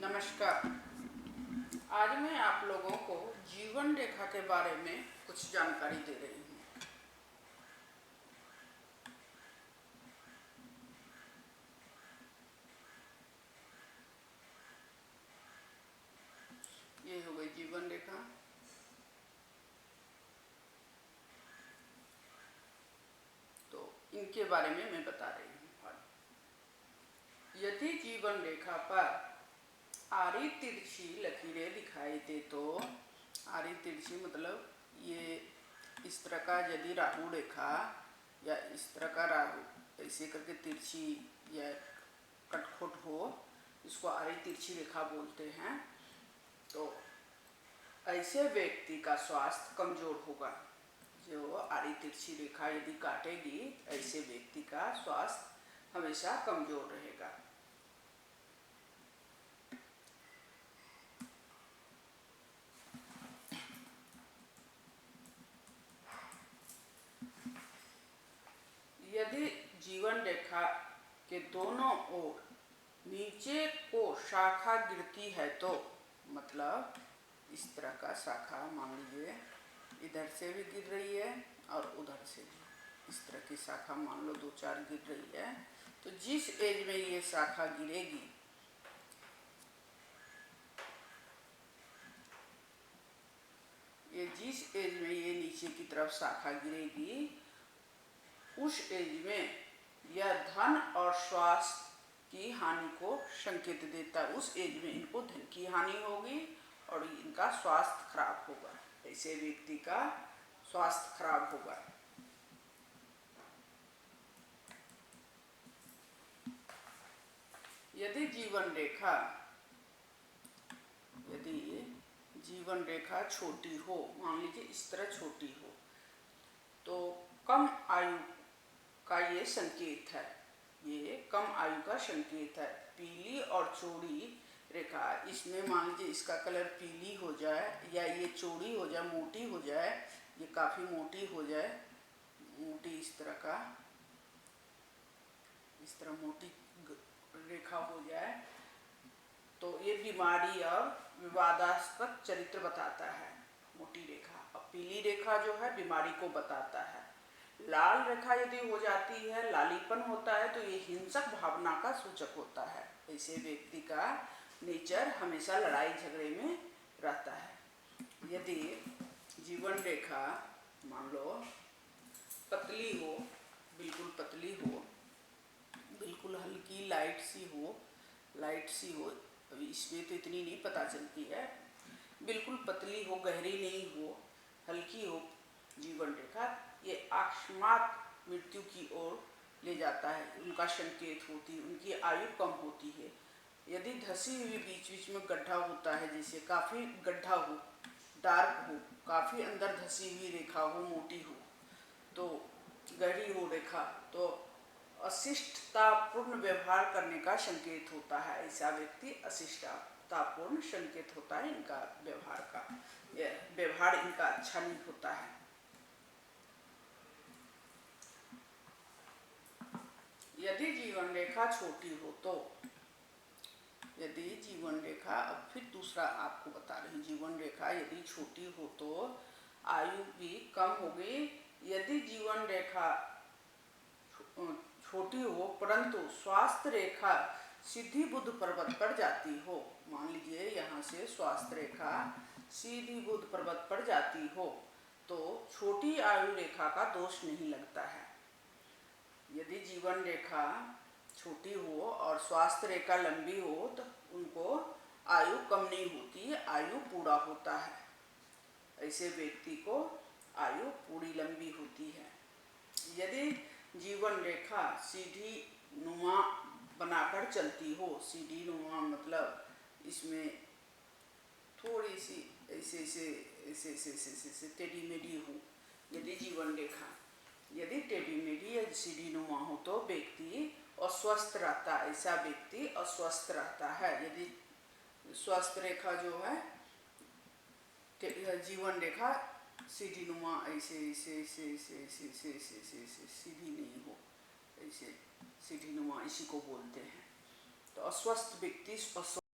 नमस्कार। आज मैं आप लोगों को जीवन रेखा के बारे में कुछ जानकारी दे रही हूँ। ये हो गई जीवन रेखा। तो इनके बारे में मैं बता रही हूँ। यदि जीवन रेखा पर आड़ी तिरछी लकीरें दिखाई दे तो आड़ी तिरछी मतलब ये इस तरह का यदि राहु रेखा या इस तरह का राहु ऐसे करके तिरछी या कटखुट हो, इसको आड़ी तिरछी रेखा बोलते हैं। तो ऐसे व्यक्ति का स्वास्थ्य कमजोर होगा। जो आड़ी तिरछी रेखा यदि काटेगी, ऐसे व्यक्ति का स्वास्थ्य हमेशा कमजोर रहेगा। यदि जीवन रेखा के दोनों ओर नीचे को शाखा गिरती है तो मतलब इस तरह का शाखा, मान लीजिए इधर से भी गिर रही है और उधर से भी इस तरह की शाखा मान लो 2-4 गिर रही है, तो जिस एज में ये शाखा गिरेगी, ये जिस एज में ये नीचे की तरफ शाखा गिरेगी, उस एज में यह धन और स्वास्थ्य की हानि को संकेत देता है। उस एज में इनको धन की हानि होगी और इनका स्वास्थ्य खराब होगा। ऐसे व्यक्ति का स्वास्थ्य खराब होगा। यदि जीवन रेखा छोटी हो, मान लीजिए इस तरह छोटी हो, तो कम आयु का ये संकेत है। ये कम आयु का संकेत है। पीली और चौड़ी रेखा, इसमें मान लीजिए इसका कलर पीली हो जाए या ये चौड़ी हो जाए, मोटी हो जाए, ये काफ़ी मोटी हो जाए, मोटी इस तरह मोटी रेखा हो जाए, तो ये बीमारी और विवादास्पद चरित्र बताता है, मोटी रेखा। और पीली रेखा जो है बीमारी को बताता है। लाल रेखा यदि हो जाती है, लालीपन होता है, तो ये हिंसक भावना का सूचक होता है। ऐसे व्यक्ति का नेचर हमेशा लड़ाई झगड़े में रहता है। यदि जीवन रेखा मान लो पतली हो, बिल्कुल पतली हो, बिल्कुल हल्की लाइट सी हो, अभी इसमें तो इतनी नहीं पता चलती है, बिल्कुल पतली हो, गहरी नहीं हो, हल्की हो जीवन रेखा, ये अकस्मात मृत्यु की ओर ले जाता है, उनका संकेत होती है। उनकी आयु कम होती है। यदि धसी हुई बीच बीच में गड्ढा होता है, जैसे काफ़ी गड्ढा हो, डार्क हो, काफ़ी अंदर धसी हुई रेखा हो, मोटी हो, तो गहरी हो रेखा, तो अशिष्टतापूर्ण व्यवहार करने का संकेत होता है। ऐसा व्यक्ति अशिष्टतापूर्ण संकेत होता है इनका व्यवहार का। व्यवहार इनका अच्छा नहीं होता है। यदि जीवन रेखा छोटी हो तो, यदि जीवन रेखा, अब फिर दूसरा आपको बता रही हूँ, जीवन रेखा यदि छोटी हो तो आयु भी कम होगी। यदि जीवन रेखा छोटी हो परंतु स्वास्थ्य रेखा सीधी बुध पर्वत पर जाती हो, मान लीजिए यहाँ से स्वास्थ्य रेखा सीधी बुध पर्वत पर जाती हो, तो छोटी आयु रेखा का दोष नहीं लगता है। यदि जीवन रेखा छोटी हो और स्वास्थ्य रेखा लंबी हो तो उनको आयु कम नहीं होती, आयु पूरा होता है। ऐसे व्यक्ति को आयु पूरी लंबी होती है। यदि जीवन रेखा सीधी नुमा बनाकर चलती हो, सीधी नुमा मतलब इसमें थोड़ी सी ऐसे टेढ़ी मेढ़ी हो, यदि जीवन रेखा यदि टेढ़ी मेढ़ी या सीधी नुमा हो तो व्यक्ति अस्वस्थ रहता है। ऐसा व्यक्ति अस्वस्थ रहता है। यदि स्वस्थ रेखा जो है, जीवन रेखा सीधी नुमा ऐसे सीधी नहीं हो, ऐसे सीधी नुमा, इसी को बोलते हैं। तो अस्वस्थ व्यक्ति